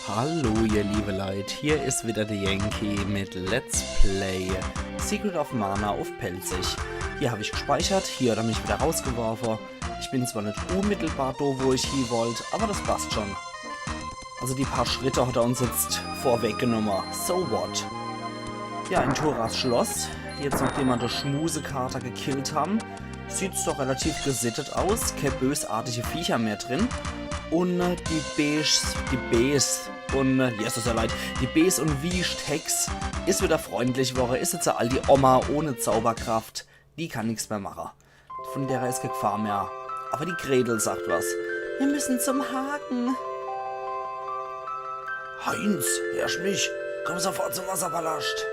Hallo ihr liebe Leute, hier ist wieder der Yankee mit Let's Play Secret of Mana auf Pelzig. Hier habe ich gespeichert, hier hat er mich wieder rausgeworfen. Ich bin zwar nicht unmittelbar da, wo ich hin wollte, aber das passt schon. Also die paar Schritte hat er uns jetzt vorweggenommen. So what? Ja, in Thoras Schloss, jetzt nachdem wir den Schmusekater gekillt haben, sieht es doch relativ gesittet aus. Keine bösartige Viecher mehr drin. Und die Bs und Wicht-Hex ist wieder freundlich geworden, ist jetzt all die Oma ohne Zauberkraft, die kann nichts mehr machen. Von der ist keine Gefahr mehr. Aber die Gretel sagt was. Wir müssen zum Haken. Heinz, herrsch mich, komm sofort zum Wasserpalast.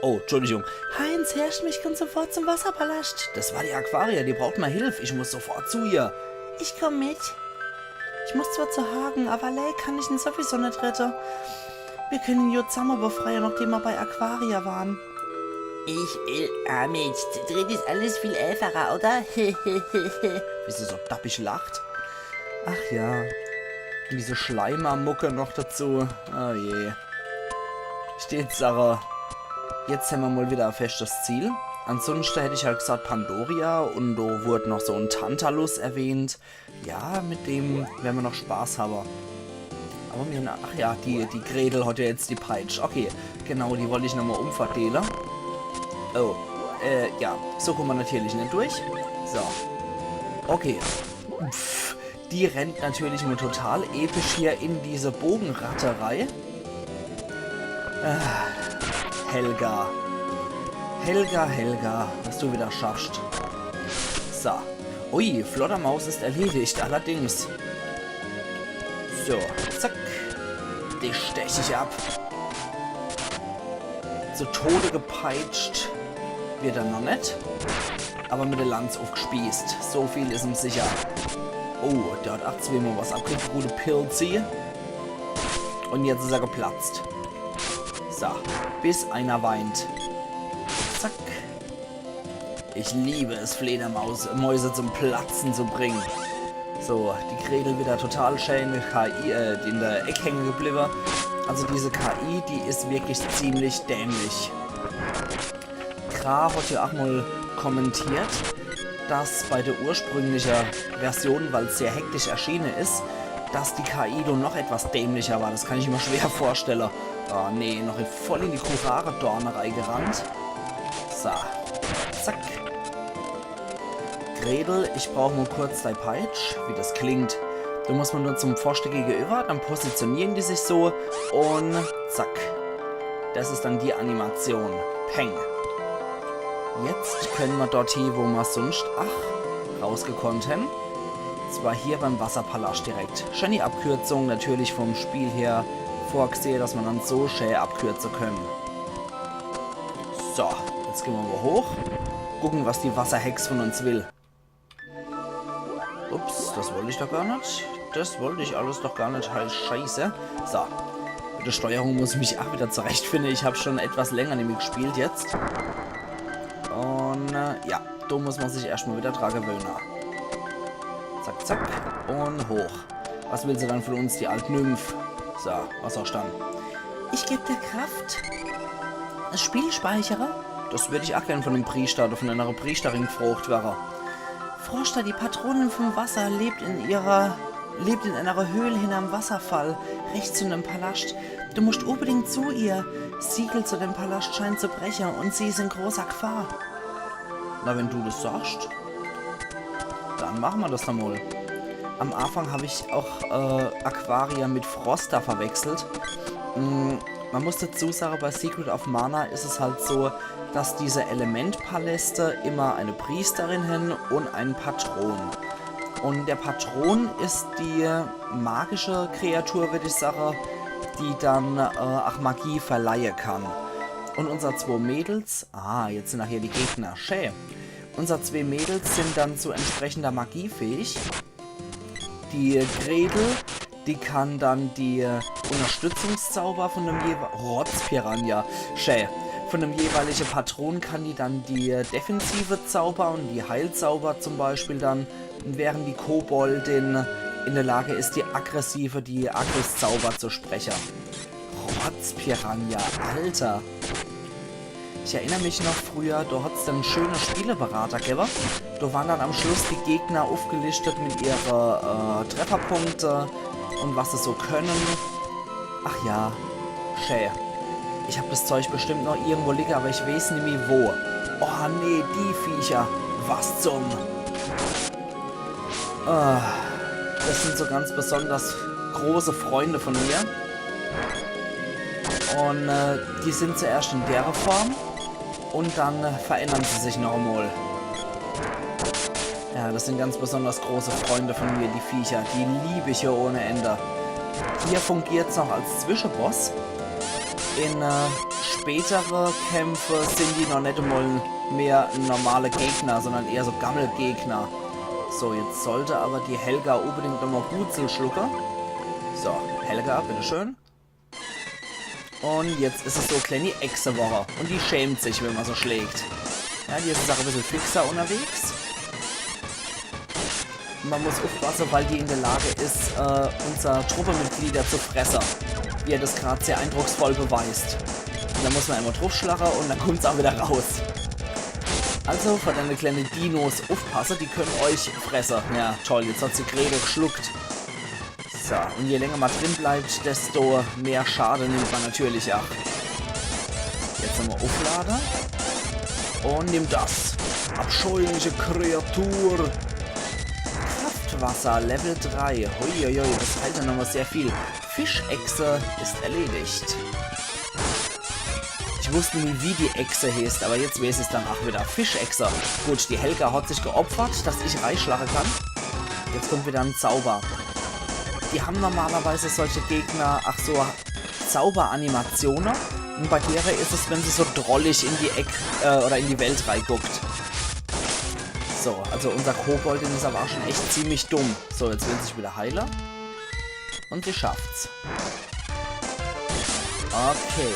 Oh, Entschuldigung. Heinz, herrsch mich, komm sofort zum Wasserpalast. Das war die Aquaria, die braucht mal Hilfe, ich muss sofort zu ihr. Ich komm mit. Ich muss zwar zu Hagen, aber Lei kann ich ihn sowieso nicht retten. Wir können ihn ja zusammen befreien, nachdem wir bei Aquaria waren. Ich will auch mit. Zu dritt ist alles viel einfacher, oder? Wie sie so dappig lacht. Ach ja. Und diese Schleimermucke noch dazu. Oh je. Steht Sarah. Jetzt haben wir mal wieder ein festes Ziel. Ansonsten hätte ich halt gesagt Pandoria und da wurde noch so ein Tantalus erwähnt. Ja, mit dem werden wir noch Spaß haben. Aber mir, ach ja, die Gretel hat ja jetzt die Peitsch. Okay, genau, die wollte ich nochmal umverteilen. Oh, ja, so kommen wir natürlich nicht durch. So, okay. Pff, die rennt natürlich nur total episch hier in diese Bogenratterei. Helga. Helga, was du wieder schaffst. So. Ui, Floddermaus ist erledigt, allerdings. So, zack. Die steche ich ab. Zu Tode gepeitscht wird er noch nicht. Aber mit der Lanze aufgespießt. So viel ist ihm sicher. Oh, der hat 8 zweimal was abgekriegt. Gute Pilzi. Und jetzt ist er geplatzt. So, bis einer weint. Zack. Ich liebe es, Fledermäuse zum Platzen zu bringen. So, die Gretel wieder total schön in der Ecke hängen geblieben. Also diese KI, die ist wirklich ziemlich dämlich. Kra hat ja auch mal kommentiert, dass bei der ursprünglichen Version, weil es sehr hektisch erschienen ist, dass die KI doch noch etwas dämlicher war. Das kann ich mir schwer vorstellen. Oh nee, noch voll in die Kurare-Dornerei gerannt. So, zack. Gretel, ich brauche nur kurz dein Peitsch, wie das klingt. Da muss man nur zum Pfosten gegenüber, dann positionieren die sich so und zack. Das ist dann die Animation. Peng. Jetzt können wir dort hier, wo wir sonst, rausgekonnt haben. Zwar hier beim Wasserpalast direkt. Schon die Abkürzung natürlich vom Spiel her vorgesehen, dass man dann so schön abkürzen können. So, jetzt gehen wir mal hoch. Gucken, was die Wasserhex von uns will. Ups, das wollte ich doch gar nicht. Das wollte ich alles doch gar nicht. Halt scheiße. So, mit der Steuerung muss ich mich auch wieder zurechtfinden. Ich habe schon etwas länger nämlich gespielt jetzt. Und ja, da muss man sich erstmal wieder dran gewöhnen. Zack, zack. Und hoch. Was will sie dann von uns, die alte Nymph? So, was auch dann? Ich gebe dir Kraft. Das Spiel speichere. Das würde ich auch gerne von einem Priester oder von einer Priesterin gefragt werden. Froschta, die Patronin vom Wasser, lebt in einer Höhle hinterm Wasserfall, rechts zu dem Palast. Du musst unbedingt zu ihr. Siegel zu dem Palast scheint zu brechen und sie ist in großer Gefahr. Na, wenn du das sagst, dann machen wir das dann mal. Am Anfang habe ich auch Aquaria mit Frosta verwechselt. Man muss dazu sagen, bei Secret of Mana ist es halt so, dass diese Elementpaläste immer eine Priesterin haben und einen Patron. Und der Patron ist die magische Kreatur, würde ich sagen, die dann Magie verleihen kann. Und unsere 2 Mädels, jetzt sind nachher die Gegner, schön. Unsere 2 Mädels sind dann zu entsprechender Magie fähig. Die Gretel, die kann dann die Unterstützungszauber von dem jeweiligen von dem jeweiligen Patron kann die dann die defensive Zauber und die Heilzauber zum Beispiel dann, während die Koboldin in der Lage ist, die Agriszauber zu sprechen. Rotzpiranha, Alter. Ich erinnere mich noch früher, da hat es einen schönen Spieleberater gegeben. Da waren dann am Schluss die Gegner aufgelistet mit ihren Trefferpunkten und was sie so können. Ach ja, schön. Ich habe das Zeug bestimmt noch irgendwo liegen, aber ich weiß nicht mehr wo. Oh nee, die Viecher. Was zum... das sind so ganz besonders große Freunde von mir. Und die sind zuerst in der Form und dann verändern sie sich noch einmal. Ja, das sind ganz besonders große Freunde von mir, die Viecher. Die liebe ich ja ohne Ende. Hier fungiert es noch als Zwischenboss. In spätere Kämpfe sind die noch nicht einmal mehr normale Gegner, sondern eher so Gammelgegner. So, jetzt sollte aber die Helga unbedingt nochmal Gutzel schlucken. So, Helga, bitteschön. Und jetzt ist es so eine kleine Echse-Woche. Und die schämt sich, wenn man so schlägt. Ja, die ist jetzt auch ein bisschen fixer unterwegs. Man muss aufpassen, weil die in der Lage ist, unser Truppemitglieder zu fressen. Wie er das gerade sehr eindrucksvoll beweist. Und da muss man einmal draufschlagen und dann kommt es auch wieder raus. Also, für deine kleinen Dinos aufpassen, die können euch fressen. Ja, toll, jetzt hat sie Gretel geschluckt. So, und je länger man drin bleibt, desto mehr Schaden nimmt man natürlich ab. Jetzt nochmal aufladen. Und nimm das. Abscheuliche Kreatur. Kraftwasser, Level 3. Huiuiui, das heilt dann nochmal sehr viel. Fischechse ist erledigt. Ich wusste nie, wie die Echse heißt, aber jetzt weiß es dann auch wieder. Fischechse. Gut, die Helga hat sich geopfert, dass ich reinschlagen kann. Jetzt kommt wieder ein Zauber. Die haben normalerweise solche Gegner, ach so, Zauberanimationen. Und bei der ist es, wenn sie so drollig in die oder in die Welt reinguckt. So, also unser Koboldin ist aber auch schon echt ziemlich dumm. So, jetzt will sich wieder heilen. Und sie schafft's. Okay.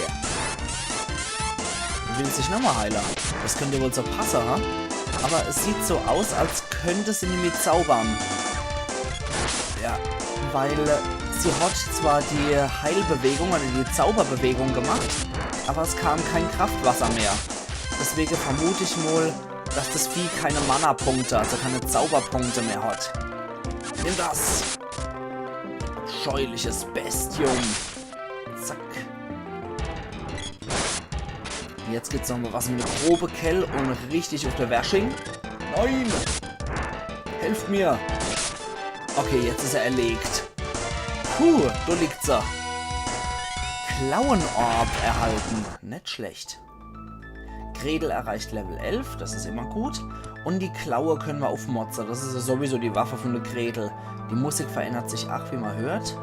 Will sich nochmal heilen. Das könnte wohl so passen, ha? Aber es sieht so aus, als könnte sie nämlich zaubern. Ja, weil sie hat zwar die Heilbewegung oder die Zauberbewegung gemacht, aber es kam kein Kraftwasser mehr. Deswegen vermute ich wohl, dass das Vieh keine Mana-Punkte, also keine Zauberpunkte mehr hat. Nimm das! Scheuliches Bestium! Zack. Jetzt gibt's noch mal was mit grobe Kell und richtig auf der Wäsching. Nein! Helft mir! Okay, jetzt ist er erlegt. Puh, da liegt er. Klauenorb erhalten. Nicht schlecht. Gretel erreicht Level 11, das ist immer gut. Und die Klaue können wir aufmotzen. Das ist ja sowieso die Waffe von der Gretel. Die Musik verändert sich auch, wie man hört.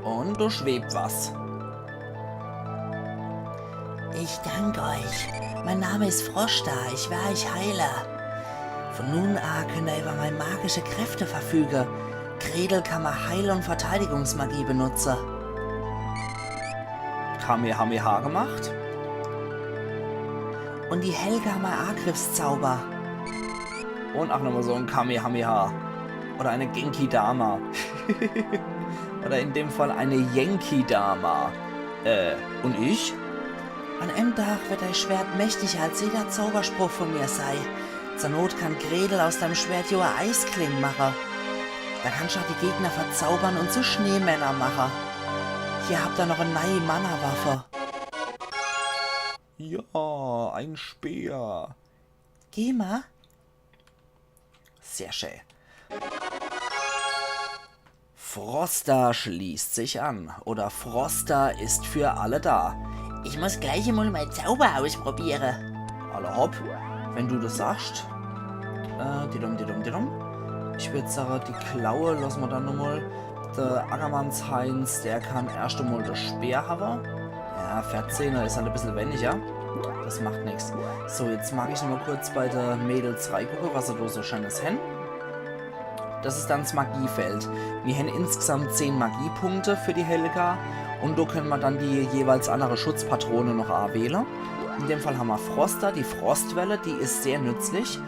Und da schwebt was. Ich danke euch. Mein Name ist Froschda, ich war euch Heiler. Von nun an könnt ihr über meine magische Kräfte verfügen. Gretel kann man Heil- und Verteidigungsmagie benutzen. Kamehameha gemacht. Und die Helga haben einen Angriffszauber. Und auch nochmal so ein Kamehameha. Oder eine Genki-Dama. Oder in dem Fall eine Yankee-Dama. Und ich? An einem Tag wird dein Schwert mächtiger als jeder Zauberspruch von mir sei. Zur Not kann Gretel aus deinem Schwert ja ein Eiskling machen. Da kannst du auch die Gegner verzaubern und zu Schneemänner machen. Hier habt ihr noch eine neue Mana-Waffe. Ja, ein Speer. Geh mal. Sehr schön. Frosta schließt sich an. Oder Frosta ist für alle da. Ich muss gleich mal mein Zauber ausprobieren. Alle hopp, wenn du das sagst. Ich würde sagen, die Klaue lassen wir dann nochmal. Der Ackermannsheinz, der kann erst einmal das Speer haben. Ja, 14er ist halt ein bisschen weniger. Das macht nichts. So, jetzt mag ich nochmal kurz bei der Mädels reingucken, was er da so schönes haben. Das ist dann das Magiefeld. Wir haben insgesamt 10 Magiepunkte für die Helga. Und da können wir dann die jeweils andere Schutzpatrone noch wählen. In dem Fall haben wir Frosta, die Frostwelle, die ist sehr nützlich.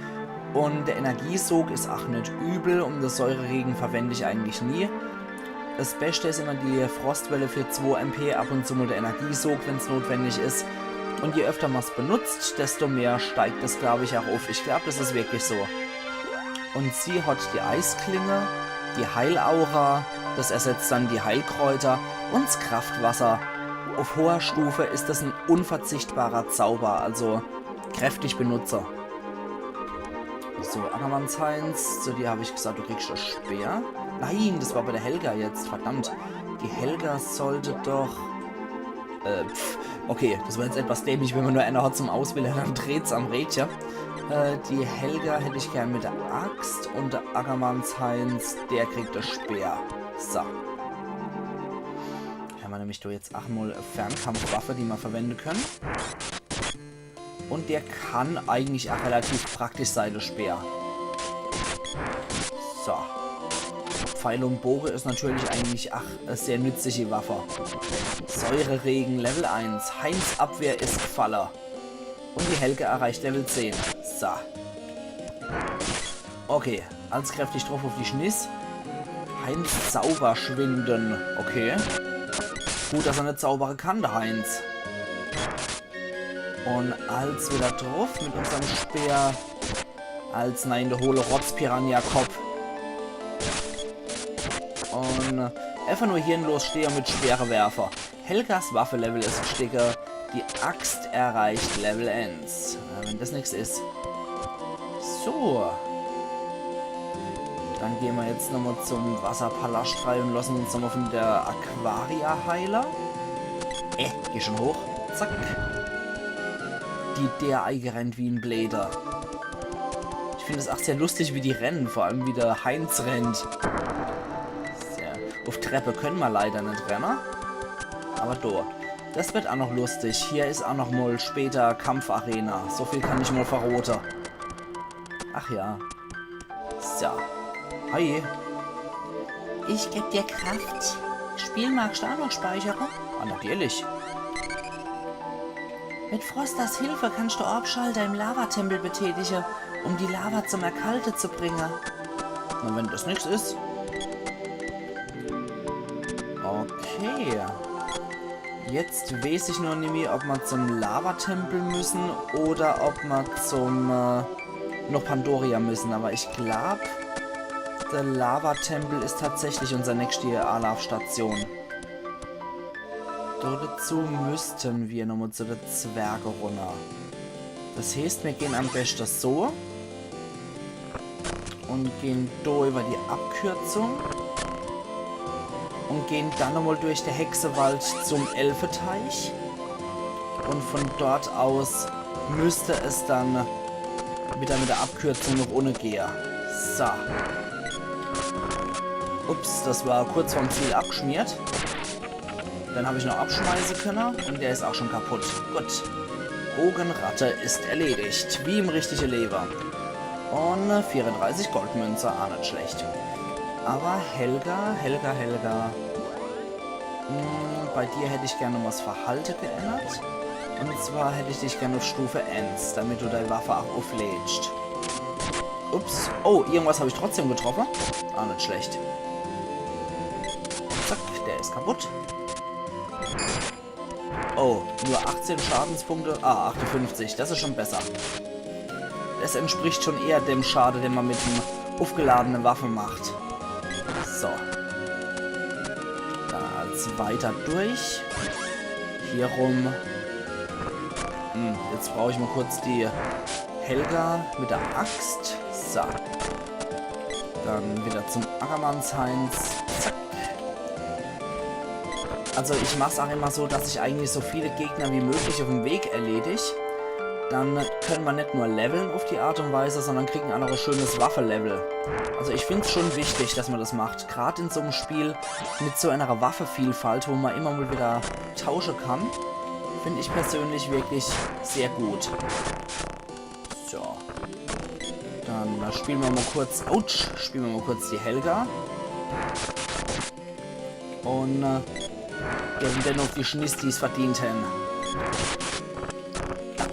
Und der Energiesog ist auch nicht übel. Und das Säureregen verwende ich eigentlich nie. Das Beste ist immer die Frostwelle für 2 MP, ab und zu mal der Energiesog, wenn es notwendig ist. Und je öfter man es benutzt, desto mehr steigt es, glaube ich, auch auf. Ich glaube, das ist wirklich so. Und sie hat die Eisklinge, die Heilaura, das ersetzt dann die Heilkräuter und das Kraftwasser. Auf hoher Stufe ist das ein unverzichtbarer Zauber, also kräftig benutzer. So, Ackermannsheinz, zu dir habe ich gesagt, du kriegst das Speer. Nein, das war bei der Helga jetzt, verdammt. Die Helga sollte doch... okay, das war jetzt etwas dämlich, wenn man nur einer hat zum Auswählen, dann dreht's am Rädchen. Die Helga hätte ich gern mit der Axt und der Ackermannsheinz, der kriegt das Speer. So. Haben wir nämlich da jetzt auch mal eine Fernkampfwaffe, die wir verwenden können. Und der kann eigentlich auch relativ praktisch sein, das Speer. So. Pfeil und Bogen ist natürlich eigentlich eine sehr nützliche Waffe. Säureregen Level 1. Heinz Abwehr ist gefallen. Und die Helga erreicht Level 10. So. Okay, alles kräftig drauf auf die Schniss. Heinz Zauberschwinden. Okay. Gut, dass er nicht zaubern kann, der Heinz. Und als wieder drauf mit unserem Speer. Als nein, der hohle Rotz-Piranha-Kopf. Und einfach nur hirnlos stehe mit Speerwerfer. Helgas Waffe-Level ist gestiegen. Die Axt erreicht Level 1. Wenn das nichts ist. So. Dann gehen wir jetzt nochmal zum Wasserpalast rein und lassen uns nochmal von der Aquaria heilen. Geh schon hoch. Zack. Der eingerannt wie ein Bläder. Ich finde es auch sehr lustig, wie die rennen. Vor allem wie der Heinz rennt. Sehr. Auf Treppe können wir leider nicht rennen. Aber da. Das wird auch noch lustig. Hier ist auch noch mal später Kampfarena. So viel kann ich mal verroten. Ach ja. So. Hi. Ich geb dir Kraft. Spiel magst du auch noch speichern? Ah, natürlich. Mit Frosters Hilfe kannst du Orbschalter im Lavatempel betätigen, um die Lava zum Erkalten zu bringen. Na, wenn das nichts ist. Okay. Jetzt weiß ich noch nicht mehr, ob wir zum Lavatempel müssen oder ob wir zum noch Pandoria müssen. Aber ich glaube, der Lavatempel ist tatsächlich unsere nächste Anlaufstation. Dazu müssten wir nochmal zu den Zwerge runter. Das heißt, wir gehen am besten so. Und gehen da über die Abkürzung. Und gehen dann nochmal durch den Hexewald zum Elfenteich. Und von dort aus müsste es dann wieder mit der Abkürzung noch ohne gehen. So. Ups, das war kurz vorm Ziel abgeschmiert. Dann habe ich noch abschmeißen können und der ist auch schon kaputt. Gut. Bogenratte ist erledigt. Wie im richtigen Leben. Und 34 Goldmünze, auch nicht schlecht. Aber Helga. Bei dir hätte ich gerne was Verhalten geändert. Und zwar hätte ich dich gerne auf Stufe 1, damit du deine Waffe auch auflädst. Ups. Oh, irgendwas habe ich trotzdem getroffen. Auch nicht schlecht. Zack, der ist kaputt. Oh, nur 18 Schadenspunkte. Ah, 58. Das ist schon besser. Das entspricht schon eher dem Schaden, den man mit dem aufgeladenen Waffen macht. So. Dann als weiter durch. Hier rum. Jetzt brauche ich mal kurz die Helga mit der Axt. So. Dann wieder zum Ackermannsheinz. Zack. Also ich mache es auch immer so, dass ich eigentlich so viele Gegner wie möglich auf dem Weg erledige. Dann können wir nicht nur leveln auf die Art und Weise, sondern kriegen auch noch ein schönes Waffe-Level. Also ich finde es schon wichtig, dass man das macht. Gerade in so einem Spiel mit so einer Waffevielfalt, wo man immer mal wieder tauschen kann, finde ich persönlich wirklich sehr gut. So. Dann spielen wir mal kurz... Autsch! Spielen wir mal kurz die Helga. Und geben dennoch die Schniss, die es verdient haben.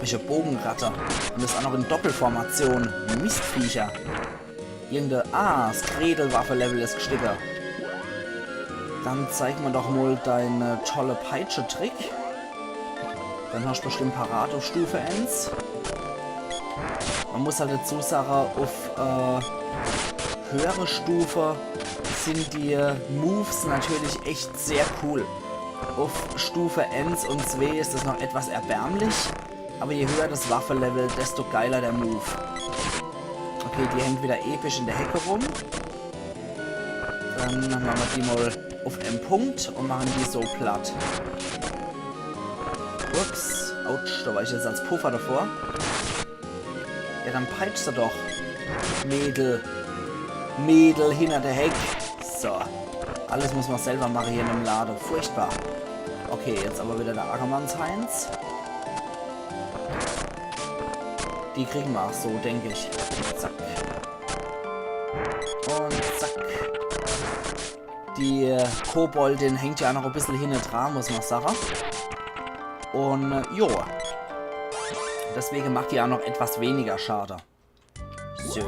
epische Bogenratte. Und das auch noch in Doppelformation. Mistviecher. Irgendeine... Ah, das Gredelwaffe-Level ist gestickert. Dann zeig mir doch mal deine tolle Peitsche-Trick. Dann hast du bestimmt parat auf Stufe 1. Man muss halt dazu sagen, auf höhere Stufe sind die Moves natürlich echt sehr cool. Auf Stufe 1 und 2 ist das noch etwas erbärmlich, aber je höher das Waffelevel, desto geiler der Move. Okay, die hängt wieder episch in der Hecke rum. Dann machen wir die mal auf einen Punkt und machen die so platt. Ups, ouch, da war ich jetzt als Puffer davor. Ja, dann peitscht er doch. Mädel. Mädel hinter der Heck. So. Alles muss man selber machen hier in dem Laden. Furchtbar. Okay, jetzt aber wieder der Ackermanns-Heinz. Die kriegen wir auch so, denke ich. Zack. Und zack. Die Koboldin hängt ja auch noch ein bisschen hinten dran, muss man sagen. Und jo. Deswegen macht die auch noch etwas weniger Schade. So.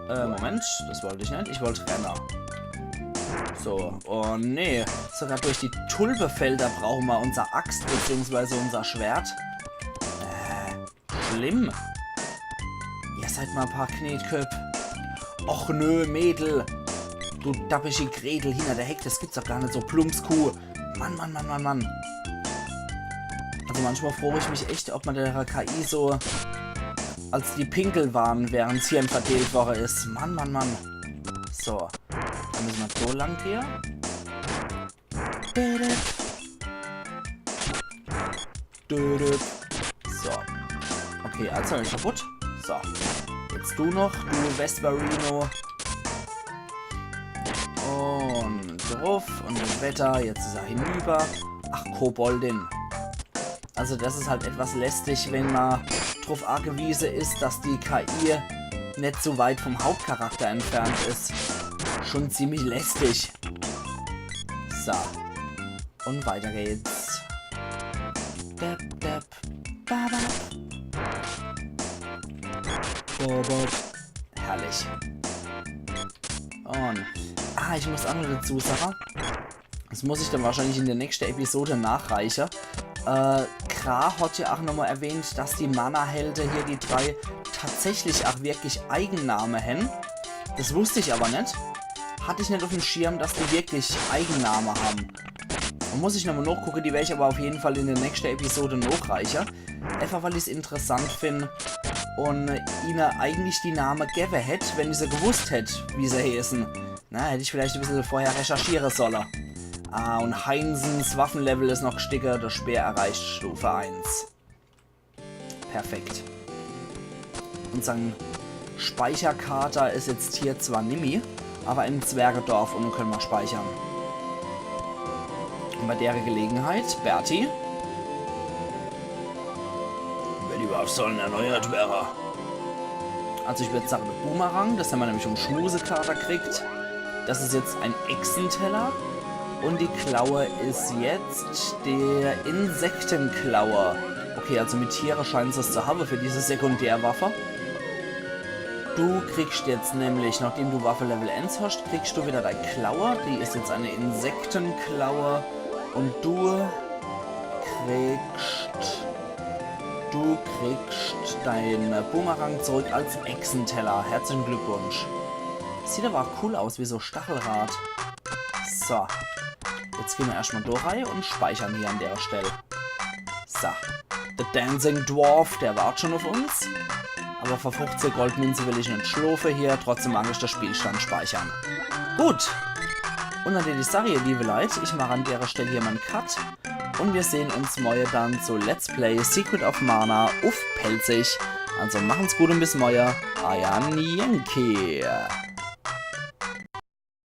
Moment. Das wollte ich nicht. Ich wollte Renner. So. Oh nee. Sogar durch die Tulpefelder brauchen wir unser Axt bzw. unser Schwert. Schlimm. Ihr seid mal ein paar Knetköp. Och nö, Mädel. Du dappische Gretel hinter der Heck. Das gibt's doch gar nicht so. Plumpskuh. Mann, Mann, Mann, Mann, Mann. Also manchmal freue ich mich echt, ob man der KI so als die Pinkel waren, während Hirn verteilt worden ist. Mann, Mann, Mann. So. Dann müssen wir so lang hier. So. Okay, also ist kaputt. So. Jetzt du noch, du Vesperino. Und drauf. Und das Wetter. Jetzt ist er hinüber. Ach, Koboldin. Also das ist halt etwas lästig, wenn man darauf angewiesen ist, dass die KI nicht so weit vom Hauptcharakter entfernt ist. Schon ziemlich lästig. So. Und weiter geht's. Dab, dab, babab. Babab. Herrlich. Und... Ah, ich muss auch noch dazu sagen. Das muss ich dann wahrscheinlich in der nächsten Episode nachreichen. Kra hat ja auch nochmal erwähnt, dass die Mana-Helden hier, die drei, tatsächlich auch wirklich Eigenname haben. Das wusste ich aber nicht. Hatte ich nicht auf dem Schirm, dass die wirklich Eigenname haben. Und muss ich nochmal nachgucken, die werde ich aber auf jeden Fall in der nächsten Episode nachreichen. Einfach weil ich es interessant finde und ihnen eigentlich die Namen geben hätte, wenn ich sie gewusst hätte, wie sie heißen. Na, hätte ich vielleicht ein bisschen vorher recherchieren sollen. Ah, und Heinsens Waffenlevel ist noch gestickert. Der Speer erreicht Stufe 1. Perfekt. Unser Speicherkater ist jetzt hier zwar Nimi, aber im Zwergedorf und können wir speichern. Und bei der Gelegenheit, Berti. Wenn die Waffen erneuert wäre. Also ich würde sagen, mit Boomerang, das haben wir nämlich um Schmusekater kriegt. Das ist jetzt ein Echsenteller. Und die Klaue ist jetzt der Insektenklaue. Okay, also mit Tiere scheint es zu haben für diese Sekundärwaffe. Du kriegst jetzt nämlich, nachdem du Waffe Level 1 hast, kriegst du wieder deine Klaue. Die ist jetzt eine Insektenklaue. Und du kriegst deinen Boomerang zurück als Echsenteller. Herzlichen Glückwunsch. Sieht aber auch cool aus, wie so Stachelrad. So. Jetzt gehen wir erstmal durch und speichern hier an der Stelle. So. Der Dancing Dwarf, der wartet schon auf uns. Aber für 15 Goldmünze will ich nicht schlafen hier. Trotzdem mag ich den Spielstand speichern. Gut. Und dann die Sache, liebe Leute. Ich mache an der Stelle hier meinen Cut. Und wir sehen uns morgen dann zu Let's Play Secret of Mana auf Pelzig. Also machen's gut und bis morgen. Euer Yankee.